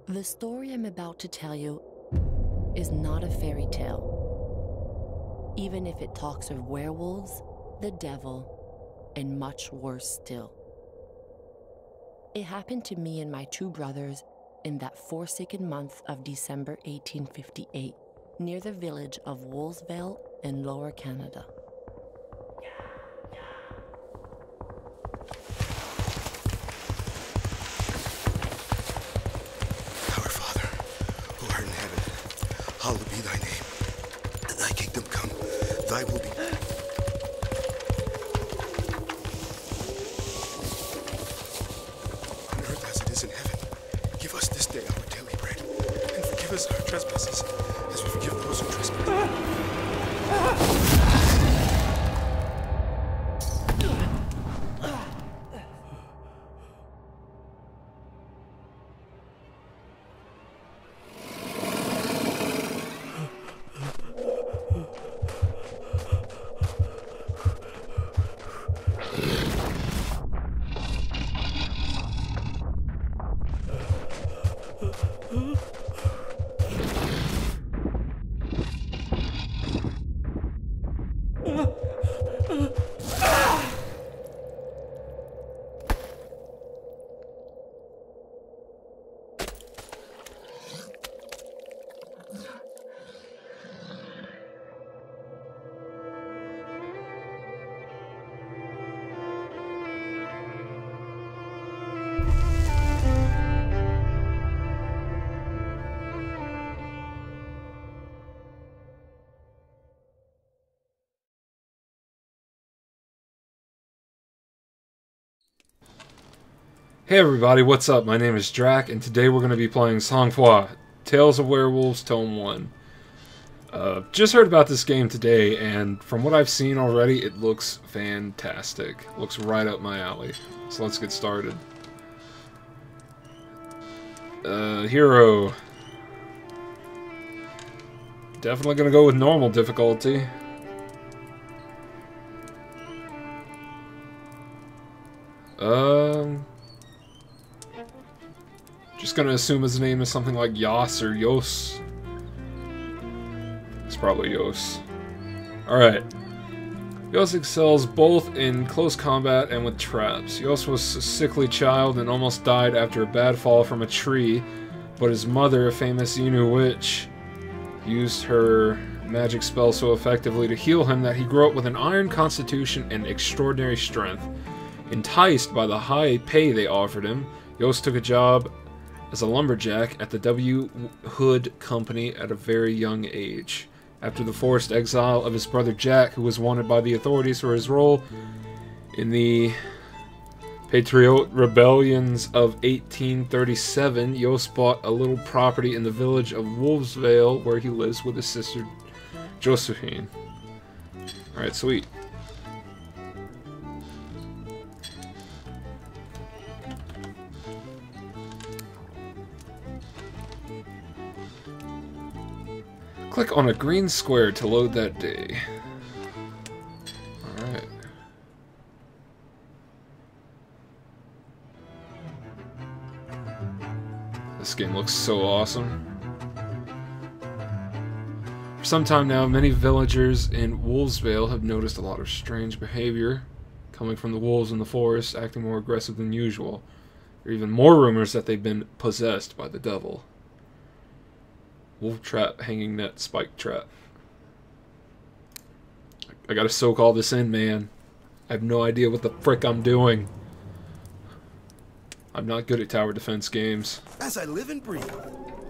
The story I'm about to tell you is not a fairy tale, even if it talks of werewolves, the devil, and much worse still. It happened to me and my two brothers in that forsaken month of December 1858, near the village of Wolfsvale in Lower Canada. Our Father, who art in heaven, hallowed be thy name. Thy kingdom come, thy will be. On earth as it is in heaven. Give us this day our daily bread, and forgive us our trespasses, as we forgive those who trespass. Hey everybody, what's up? My name is Drac, and today we're going to be playing Sang-Froid, Tales of Werewolves, Tome 1. Just heard about this game today, and from what I've seen already, it looks fantastic. Looks right up my alley. So let's get started. Hero. Definitely going to go with normal difficulty. Just gonna assume his name is something like Yos or Yos. It's probably Yos. Alright. Yos excels both in close combat and with traps. Yos was a sickly child and almost died after a bad fall from a tree, but his mother, a famous Yinu witch, used her magic spell so effectively to heal him that he grew up with an iron constitution and extraordinary strength. Enticed by the high pay they offered him, Yos took a job as a lumberjack at the W. Hood Company at a very young age. After the forced exile of his brother Jack, who was wanted by the authorities for his role in the Patriot Rebellions of 1837, Yos bought a little property in the village of Wolfsvale where he lives with his sister Josephine. Alright, sweet. Click on a green square to load that day. Alright. This game looks so awesome. For some time now, many villagers in Wolfsvale have noticed a lot of strange behavior coming from the wolves in the forest, acting more aggressive than usual. There are even more rumors that they've been possessed by the devil. Wolf trap, hanging net, spike trap. I gotta soak all this in, man. I have no idea what the frick I'm doing. I'm not good at tower defense games. As I live and breathe,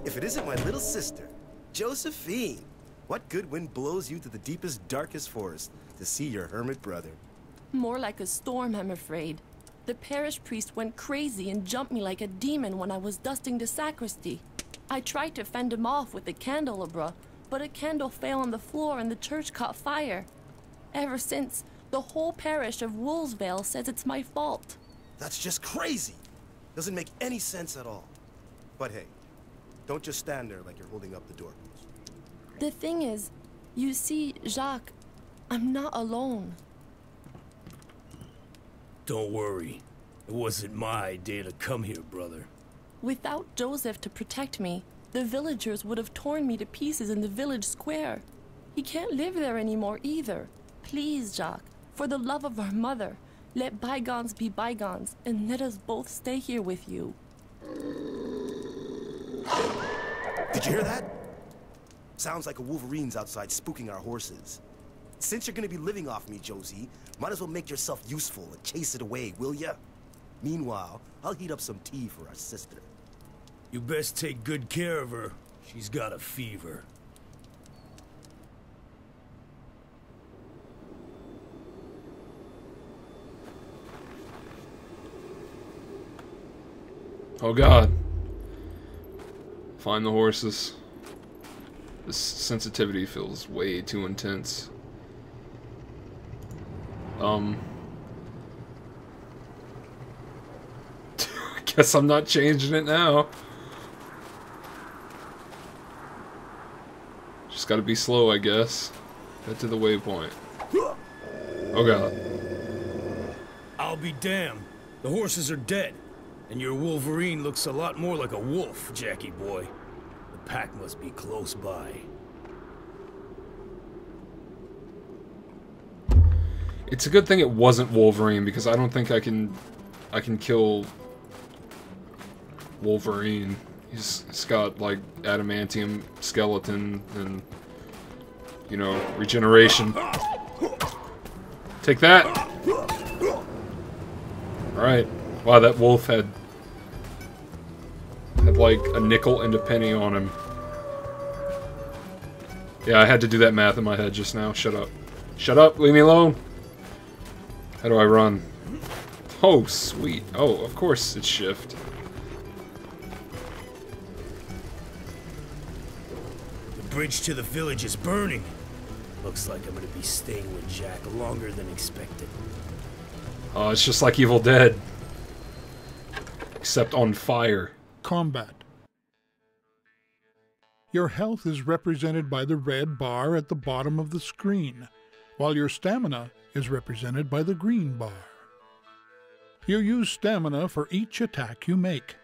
if it isn't my little sister, Josephine, what good wind blows you to the deepest, darkest forest to see your hermit brother? More like a storm, I'm afraid. The parish priest went crazy and jumped me like a demon when I was dusting the sacristy. I tried to fend him off with the candelabra, but a candle fell on the floor and the church caught fire. Ever since, the whole parish of Wolfsvale says it's my fault. That's just crazy. Doesn't make any sense at all. But hey, don't just stand there like you're holding up the door. The thing is, you see, Jacques, I'm not alone. Don't worry. It wasn't my idea to come here, brother. Without Joseph to protect me, the villagers would have torn me to pieces in the village square. He can't live there anymore either. Please, Jacques, for the love of our mother, let bygones be bygones and let us both stay here with you. Did you hear that? Sounds like a wolverine's outside spooking our horses. Since you're gonna be living off me, Josie, might as well make yourself useful and chase it away, will ya? Meanwhile, I'll heat up some tea for our sister. You best take good care of her. She's got a fever. Oh god. Find the horses. This sensitivity feels way too intense. Guess I'm not changing it now. Just gotta be slow, I guess. Get to the waypoint. Oh god. I'll be damned. The horses are dead. And your wolverine looks a lot more like a wolf, Jackie boy. The pack must be close by. It's a good thing it wasn't Wolverine, because I don't think I can kill Wolverine. He's got like adamantium skeleton and, you know, regeneration. Take that. All right. Wow, that wolf had like a nickel and a penny on him. Yeah, I had to do that math in my head just now. Shut up. Shut up, leave me alone. How do I run? Oh, sweet. Oh, of course it's shift. The bridge to the village is burning. Looks like I'm gonna be staying with Jack longer than expected. Oh, it's just like Evil Dead. Except on fire. Combat. Your health is represented by the red bar at the bottom of the screen, while your stamina is represented by the green bar. You use stamina for each attack you make.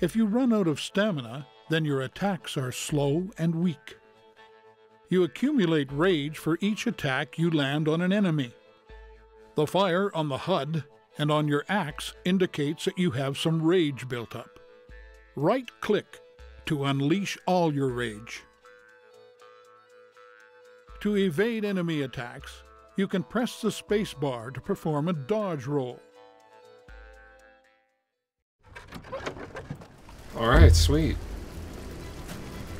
If you run out of stamina, then your attacks are slow and weak. You accumulate rage for each attack you land on an enemy. The fire on the HUD and on your axe indicates that you have some rage built up. Right-click to unleash all your rage. To evade enemy attacks, you can press the space bar to perform a dodge roll. Alright, sweet.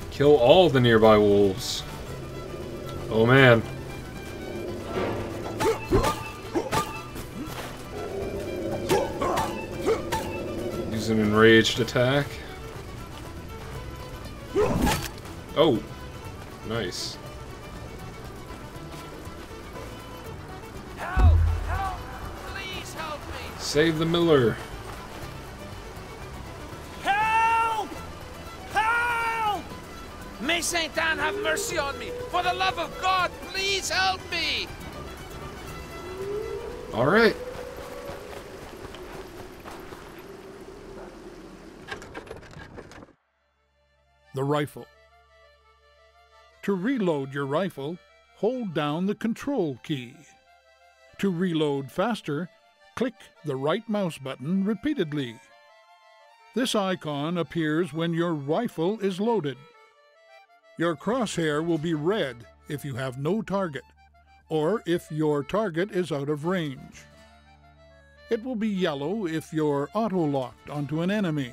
Kill all the nearby wolves. Oh man. Use an enraged attack. Oh, nice. Help! Help! Please help me! Save the miller. Help! Help! May Saint Anne have mercy on me! For the love of God, please help me! All right. The rifle. To reload your rifle, hold down the Control key. To reload faster, click the right mouse button repeatedly. This icon appears when your rifle is loaded. Your crosshair will be red if you have no target, or if your target is out of range. It will be yellow if you're auto-locked onto an enemy.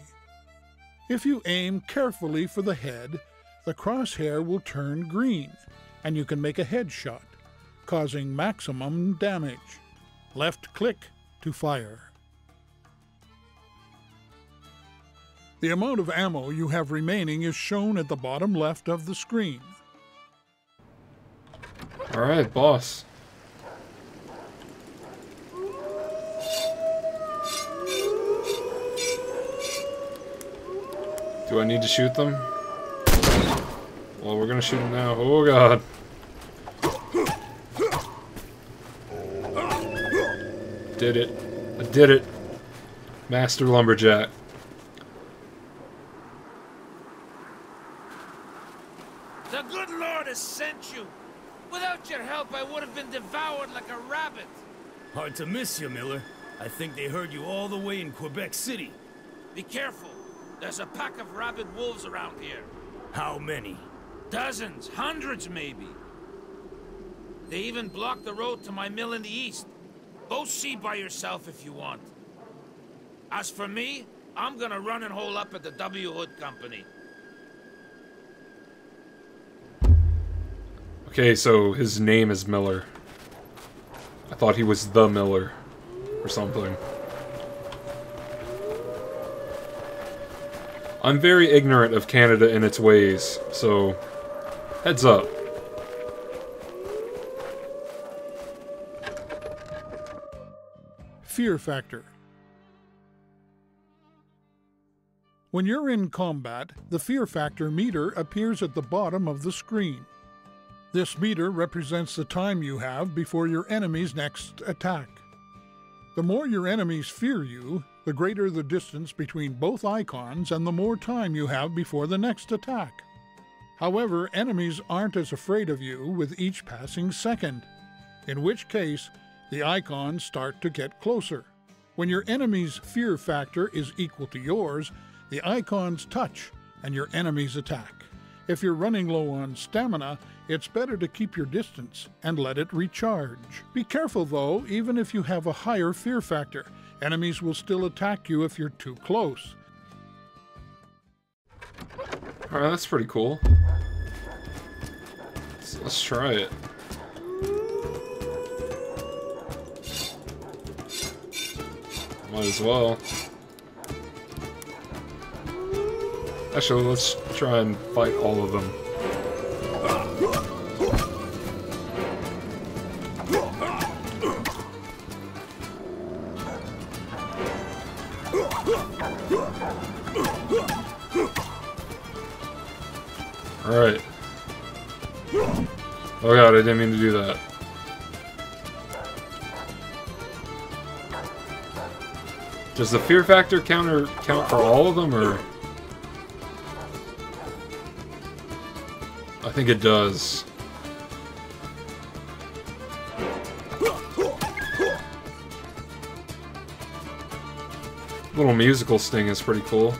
If you aim carefully for the head, the crosshair will turn green, and you can make a headshot, causing maximum damage. Left-click to fire. The amount of ammo you have remaining is shown at the bottom left of the screen. All right, boss. Do I need to shoot them? Well, we're gonna shoot them now. Oh god. Did it. I did it. Master Lumberjack. The good Lord has sent you. Without your help, I would have been devoured like a rabbit. Hard to miss you, Miller. I think they heard you all the way in Quebec City. Be careful. There's a pack of rabid wolves around here. How many? Dozens, hundreds maybe. They even blocked the road to my mill in the east. Go see by yourself if you want. As for me, I'm gonna run and hole up at the W. Hood Company. Okay, so his name is Miller. I thought he was the Miller or something. I'm very ignorant of Canada and its ways, so heads up. Fear factor. When you're in combat, the fear factor meter appears at the bottom of the screen. This meter represents the time you have before your enemy's next attack. The more your enemies fear you, the greater the distance between both icons and the more time you have before the next attack. However, enemies aren't as afraid of you with each passing second, in which case the icons start to get closer. When your enemy's fear factor is equal to yours, the icons touch and your enemies attack. If you're running low on stamina, it's better to keep your distance and let it recharge. Be careful though, even if you have a higher fear factor, enemies will still attack you if you're too close. Alright, that's pretty cool. Let's try it. Might as well. Actually, let's try and fight all of them. Alright. Oh god, I didn't mean to do that. Does the fear factor count for all of them, or...? I think it does. Little musical sting is pretty cool.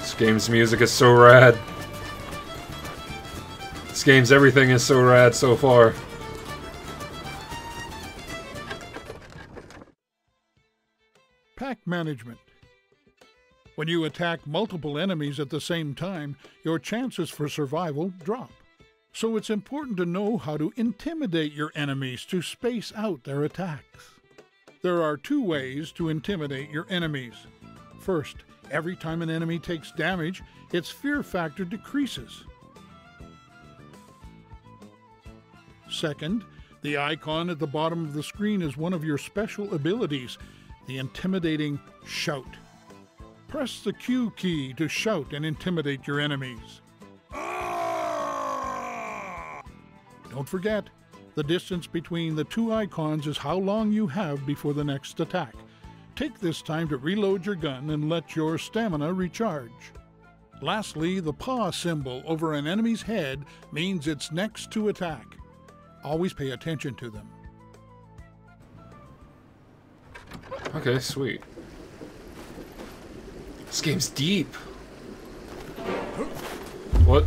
This game's music is so rad. This game's everything is so rad so far. Pack management. When you attack multiple enemies at the same time, your chances for survival drop. So it's important to know how to intimidate your enemies to space out their attacks. There are two ways to intimidate your enemies. First, every time an enemy takes damage, its fear factor decreases. Second, the icon at the bottom of the screen is one of your special abilities, the intimidating shout. Press the Q key to shout and intimidate your enemies. Don't forget, the distance between the two icons is how long you have before the next attack. Take this time to reload your gun and let your stamina recharge. Lastly, the paw symbol over an enemy's head means it's next to attack. Always pay attention to them. Okay, sweet. This game's deep. What?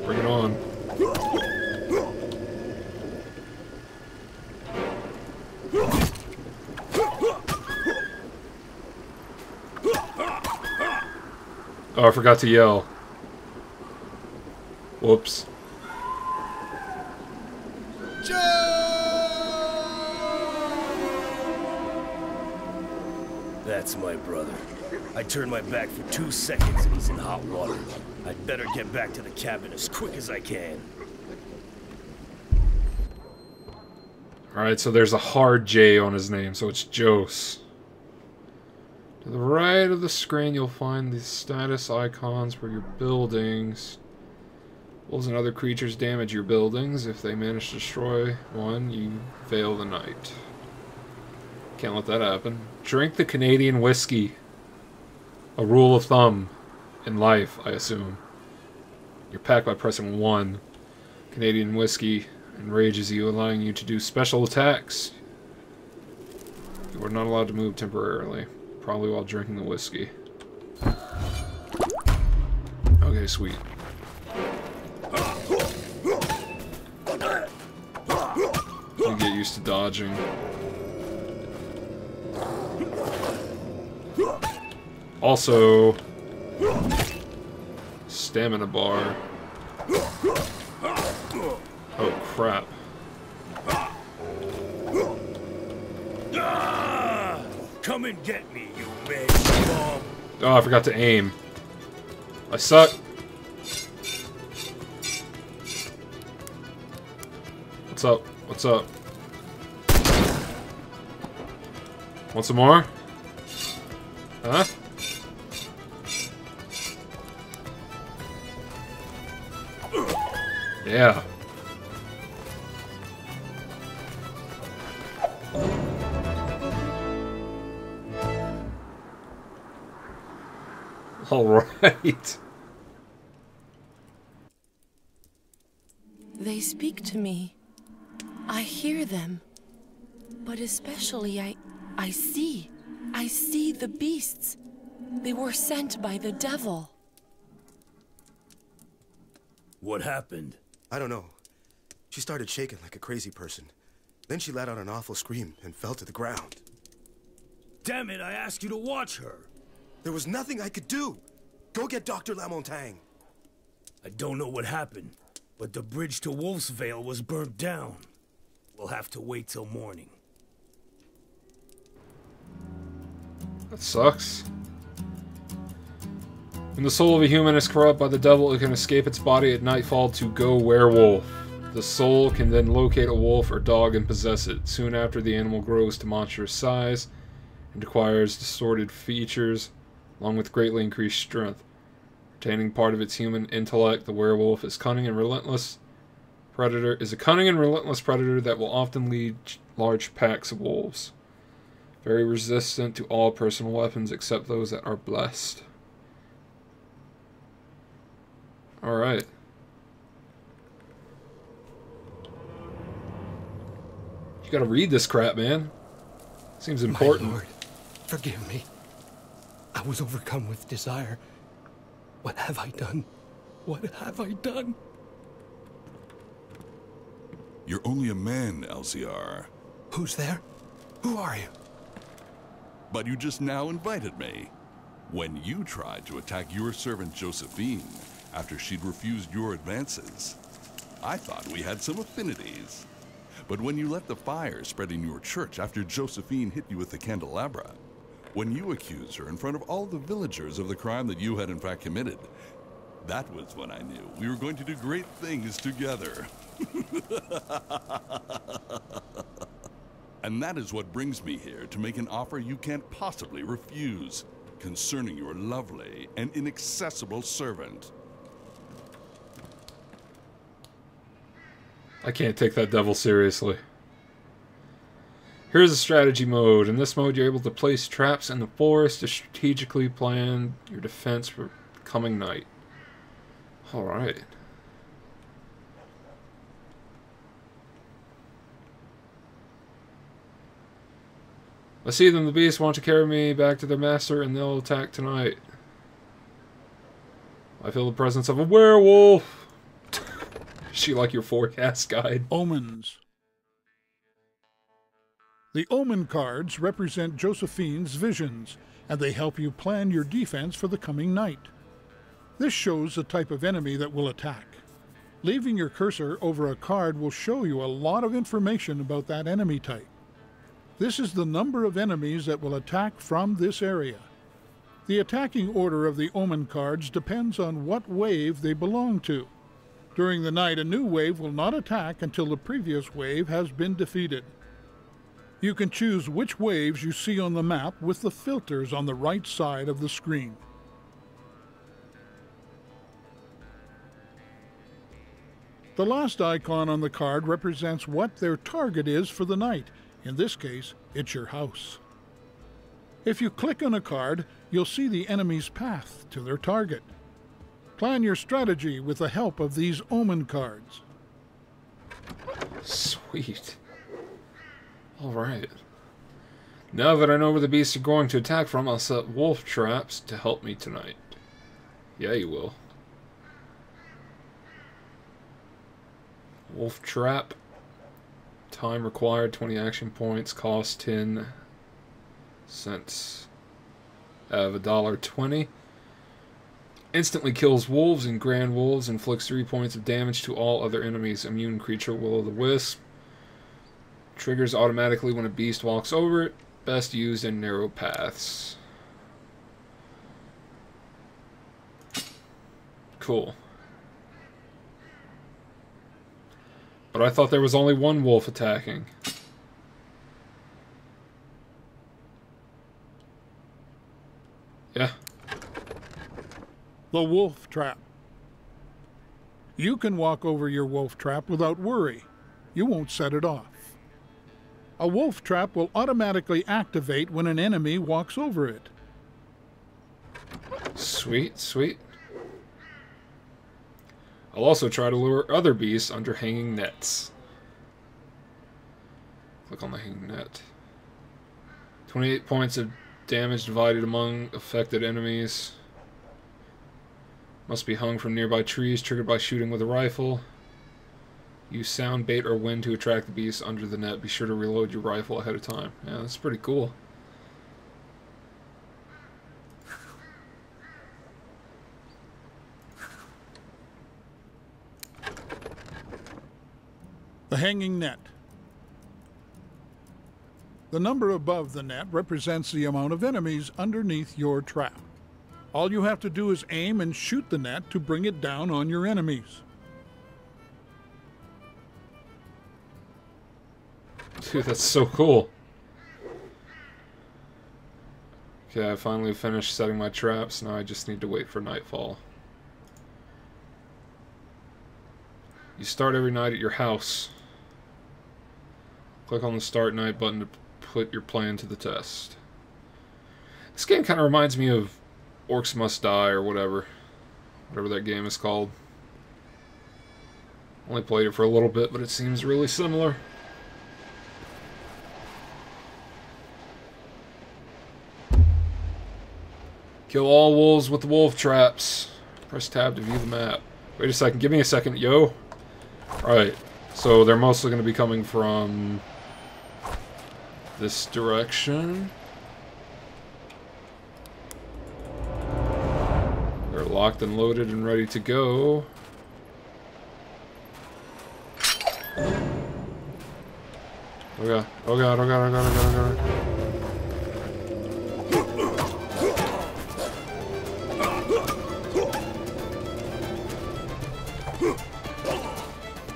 Bring it on. Oh, I forgot to yell. Whoops. That's my brother. I turned my back for 2 seconds and he's in hot water. I'd better get back to the cabin as quick as I can. Alright, so there's a hard J on his name, so it's Jose. To the right of the screen, you'll find the status icons for your buildings. Wolves and other creatures damage your buildings. If they manage to destroy one, you fail the night. Can't let that happen. Drink the Canadian whiskey. A rule of thumb in life, I assume. You're packed by pressing 1. Canadian whiskey enrages you, allowing you to do special attacks. You are not allowed to move temporarily, probably while drinking the whiskey. Okay, sweet. You get used to dodging. Also, stamina bar. Oh crap. Come and get me, you man bomb. Oh, I forgot to aim. I suck. What's up? What's up? Want some more? Huh? Yeah. All right. They speak to me. I hear them. But especially I see. I see the beasts. They were sent by the devil. What happened? I don't know. She started shaking like a crazy person. Then she let out an awful scream and fell to the ground. Damn it, I asked you to watch her. There was nothing I could do. Go get Dr. Lamontagne. I don't know what happened, but the bridge to Wolf's Vale was burnt down. We'll have to wait till morning. That sucks. When the soul of a human is corrupt by the devil, it can escape its body at nightfall to go werewolf. The soul can then locate a wolf or dog and possess it. Soon after, the animal grows to monstrous size and acquires distorted features, along with greatly increased strength. Retaining part of its human intellect, the werewolf is a cunning and relentless predator that will often lead large packs of wolves. Very resistant to all personal weapons except those that are blessed. Alright. You gotta read this crap, man. Seems important. My Lord, forgive me. I was overcome with desire. What have I done? What have I done? You're only a man, LCR. Who's there? Who are you? But you just now invited me. When you tried to attack your servant Josephine after she'd refused your advances, I thought we had some affinities. But when you let the fire spread in your church after Josephine hit you with the candelabra, when you accused her in front of all the villagers of the crime that you had in fact committed, that was when I knew we were going to do great things together. And that is what brings me here to make an offer you can't possibly refuse concerning your lovely and inaccessible servant. I can't take that devil seriously. Here's a strategy mode. In this mode, you're able to place traps in the forest to strategically plan your defense for coming night. Alright. I see them. The beasts want to carry me back to their master, and they'll attack tonight. I feel the presence of a werewolf. Is she like your forecast guide? Omens. The omen cards represent Josephine's visions, and they help you plan your defense for the coming night. This shows the type of enemy that will attack. Leaving your cursor over a card will show you a lot of information about that enemy type. This is the number of enemies that will attack from this area. The attacking order of the omen cards depends on what wave they belong to. During the night, a new wave will not attack until the previous wave has been defeated. You can choose which waves you see on the map with the filters on the right side of the screen. The last icon on the card represents what their target is for the night. In this case, it's your house. If you click on a card, you'll see the enemy's path to their target. Plan your strategy with the help of these omen cards. Sweet. Alright. Now that I know where the beasts are going to attack from, I'll set wolf traps to help me tonight. Yeah, you will. Wolf trap. Time required, 20 action points. Cost 10 cents. I have $1.20. Instantly kills wolves and grand wolves. Inflicts 3 points of damage to all other enemies. Immune creature, will-o'-the-wisp. Triggers automatically when a beast walks over it. Best used in narrow paths. Cool. But I thought there was only one wolf attacking. Yeah. The wolf trap. You can walk over your wolf trap without worry. You won't set it off. A wolf trap will automatically activate when an enemy walks over it. Sweet, sweet. I'll also try to lure other beasts under hanging nets. Click on the hanging net. 28 points of damage divided among affected enemies. Must be hung from nearby trees, triggered by shooting with a rifle. Use sound, bait, or wind to attract the beasts under the net. Be sure to reload your rifle ahead of time. Yeah, that's pretty cool. The hanging net. The number above the net represents the amount of enemies underneath your trap. All you have to do is aim and shoot the net to bring it down on your enemies. Dude, that's so cool. Okay, I finally finished setting my traps. Now I just need to wait for nightfall. You start every night at your house. Click on the Start Night button to put your plan to the test. This game kind of reminds me of Orcs Must Die or whatever that game is called. Only played it for a little bit, but it seems really similar. Kill all wolves with the wolf traps. Press tab to view the map. Wait a second, give me a second, yo. Alright, so they're mostly going to be coming from this direction. They're locked and loaded and ready to go. Oh god, oh god, oh god, oh god, oh god, oh god.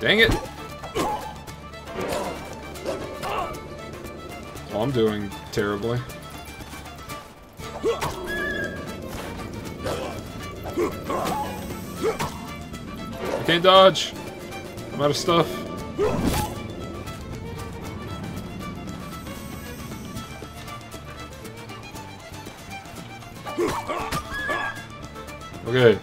Dang it! Oh, I'm doing terribly. I can't dodge! I'm out of stuff. Okay.